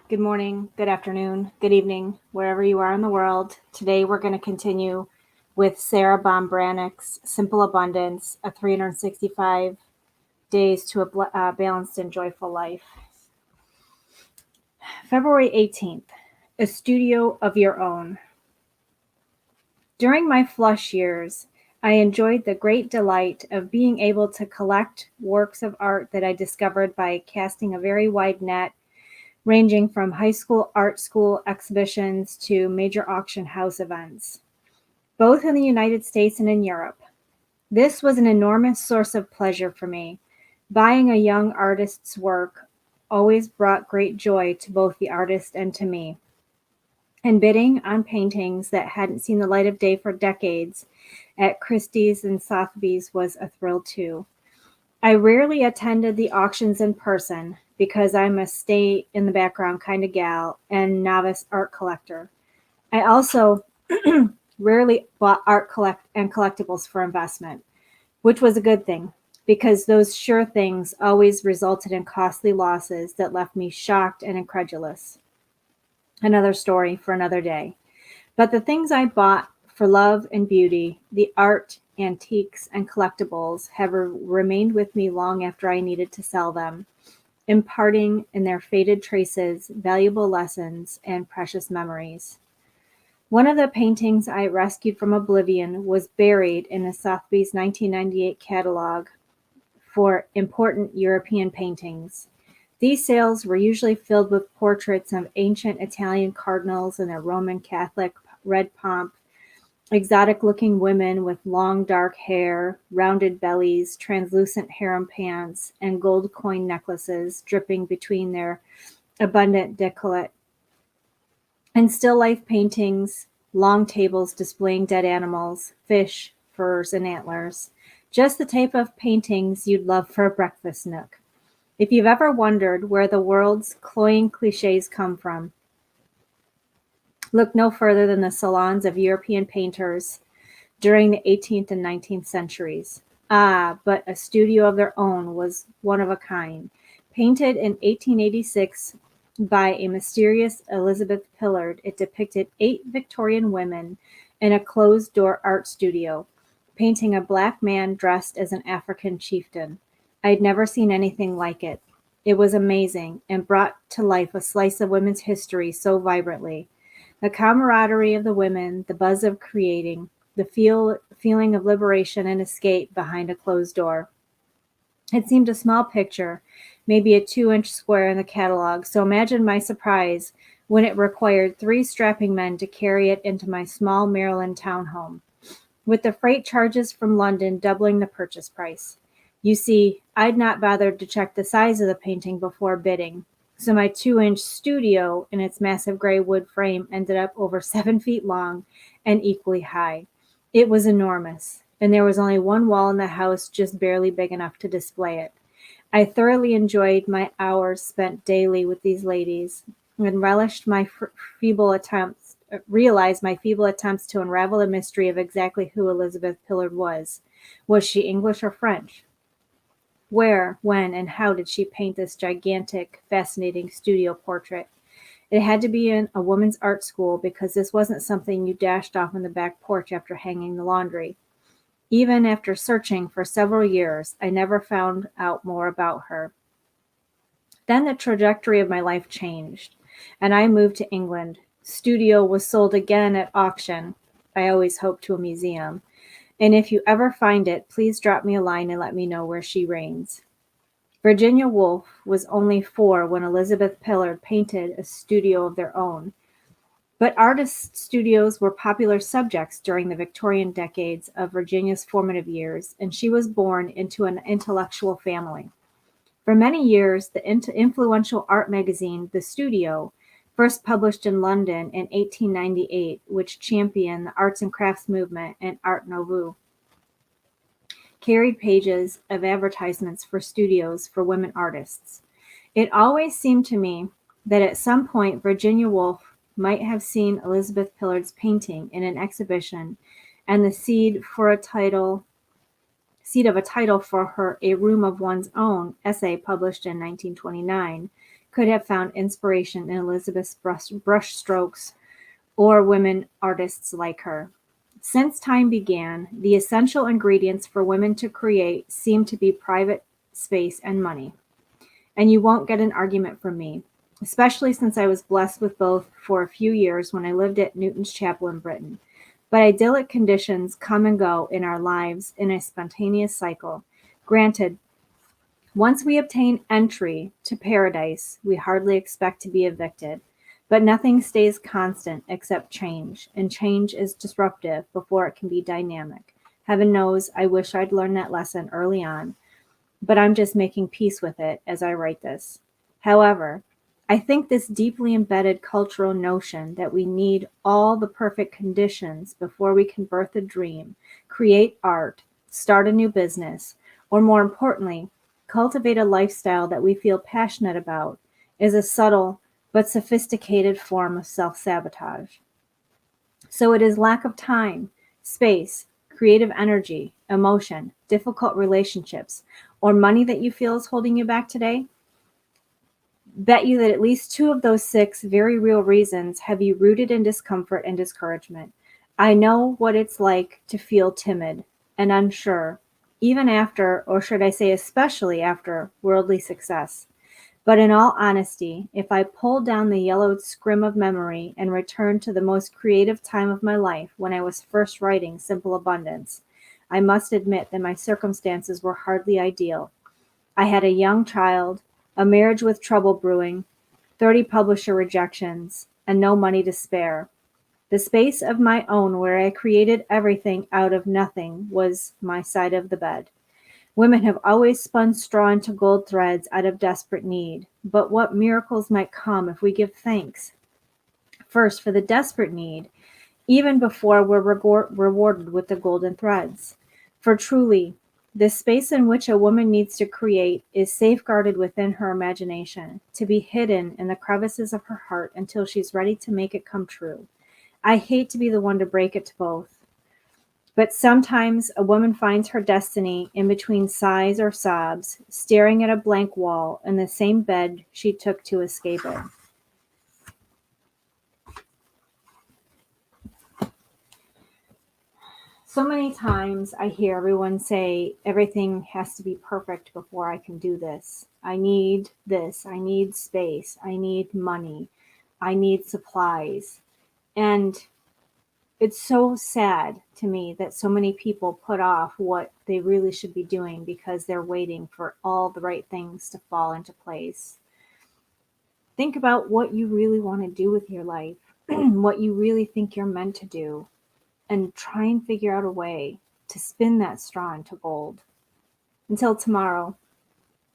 Good morning, good afternoon, good evening, wherever you are in the world. Today we're going to continue with Sarah Bombranick's Simple Abundance, a 365 Days to a Balanced and Joyful Life. February 18th, a studio of your own. During my flush years, I enjoyed the great delight of being able to collect works of art that I discovered by casting a very wide net ranging from high school art school exhibitions to major auction house events, both in the United States and in Europe. This was an enormous source of pleasure for me. Buying a young artist's work always brought great joy to both the artist and to me. And bidding on paintings that hadn't seen the light of day for decades at Christie's and Sotheby's was a thrill too. I rarely attended the auctions in person because I'm a stay in the background kind of gal and novice art collector. I also rarely bought art collectibles for investment, which was a good thing because those sure things always resulted in costly losses that left me shocked and incredulous. Another story for another day. But the things I bought for love and beauty, the art, antiques, and collectibles, have remained with me long after I needed to sell them, imparting in their faded traces valuable lessons and precious memories. One of the paintings I rescued from oblivion was buried in a Sotheby's 1998 catalog for important European paintings. These sales were usually filled with portraits of ancient Italian cardinals in their Roman Catholic red pomp, exotic looking women with long dark hair, rounded bellies, translucent harem pants, and gold coin necklaces dripping between their abundant décolleté, and still life paintings, long tables displaying dead animals, fish, furs, and antlers. Just the type of paintings you'd love for a breakfast nook. If you've ever wondered where the world's cloying cliches come from, look no further than the salons of European painters during the 18th and 19th centuries. Ah, but a studio of their own was one of a kind. Painted in 1886 by a mysterious Elizabeth Pillard, it depicted 8 Victorian women in a closed-door art studio, painting a black man dressed as an African chieftain. I'd never seen anything like it. It was amazing and brought to life a slice of women's history so vibrantly. The camaraderie of the women, the buzz of creating, the feeling of liberation and escape behind a closed door. It seemed a small picture, maybe a 2-inch square in the catalog, so imagine my surprise when it required 3 strapping men to carry it into my small Maryland townhome, with the freight charges from London doubling the purchase price. You see, I'd not bothered to check the size of the painting before bidding, so my 2-inch studio in its massive gray wood frame ended up over 7 feet long and equally high. It was enormous, and there was only one wall in the house just barely big enough to display it. I thoroughly enjoyed my hours spent daily with these ladies and realized my feeble attempts to unravel the mystery of exactly who Elizabeth Pillard was. Was she English or French? Where, when, and how did she paint this gigantic, fascinating studio portrait? It had to be in a woman's art school because this wasn't something you dashed off on the back porch after hanging the laundry. Even after searching for several years, I never found out more about her. Then the trajectory of my life changed, and I moved to England. Studio was sold again at auction. I always hoped to a museum. And if you ever find it, please drop me a line and let me know where she reigns. Virginia Woolf was only 4 when Elizabeth Pillard painted a studio of their own. But artist studios were popular subjects during the Victorian decades of Virginia's formative years, and she was born into an intellectual family. For many years, the influential art magazine, The Studio, first published in London in 1898, which championed the arts and crafts movement and Art Nouveau, carried pages of advertisements for studios for women artists. It always seemed to me that at some point Virginia Woolf might have seen Elizabeth Pillard's painting in an exhibition, and the seed of a title for her A Room of One's Own essay published in 1929 could have found inspiration in Elizabeth's brush strokes or women artists like her. Since time began, the essential ingredients for women to create seem to be private space and money. And you won't get an argument from me, especially since I was blessed with both for a few years when I lived at Newton's Chapel in Britain. But idyllic conditions come and go in our lives in a spontaneous cycle. Granted, once we obtain entry to paradise, we hardly expect to be evicted. But nothing stays constant except change, and change is disruptive before it can be dynamic. Heaven knows I wish I'd learned that lesson early on, but I'm just making peace with it as I write this. However, I think this deeply embedded cultural notion that we need all the perfect conditions before we can birth a dream, create art, start a new business, or more importantly, cultivate a lifestyle that we feel passionate about is a subtle but sophisticated form of self sabotage. So it is lack of time, space, creative energy, emotion, difficult relationships, or money that you feel is holding you back today. Bet you that at least two of those six very real reasons have you rooted in discomfort and discouragement. I know what it's like to feel timid and unsure, even after, or should I say, especially after worldly success. But in all honesty, if I pull down the yellowed scrim of memory and return to the most creative time of my life when I was first writing Simple Abundance, I must admit that my circumstances were hardly ideal. I had a young child, a marriage with trouble brewing, 30 publisher rejections, and no money to spare. The space of my own where I created everything out of nothing was my side of the bed. Women have always spun straw into gold threads out of desperate need, but what miracles might come if we give thanks first for the desperate need, even before we're rewarded with the golden threads. For truly, the space in which a woman needs to create is safeguarded within her imagination, to be hidden in the crevices of her heart until she's ready to make it come true. I hate to be the one to break it to both. But sometimes a woman finds her destiny in between sighs or sobs, staring at a blank wall in the same bed she took to escape it. So many times I hear everyone say everything has to be perfect before I can do this. I need this. I need space. I need money. I need supplies. And it's so sad to me that so many people put off what they really should be doing because they're waiting for all the right things to fall into place. Think about what you really want to do with your life, what you really think you're meant to do, and try and figure out a way to spin that straw into gold. Until tomorrow,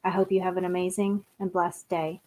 I hope you have an amazing and blessed day.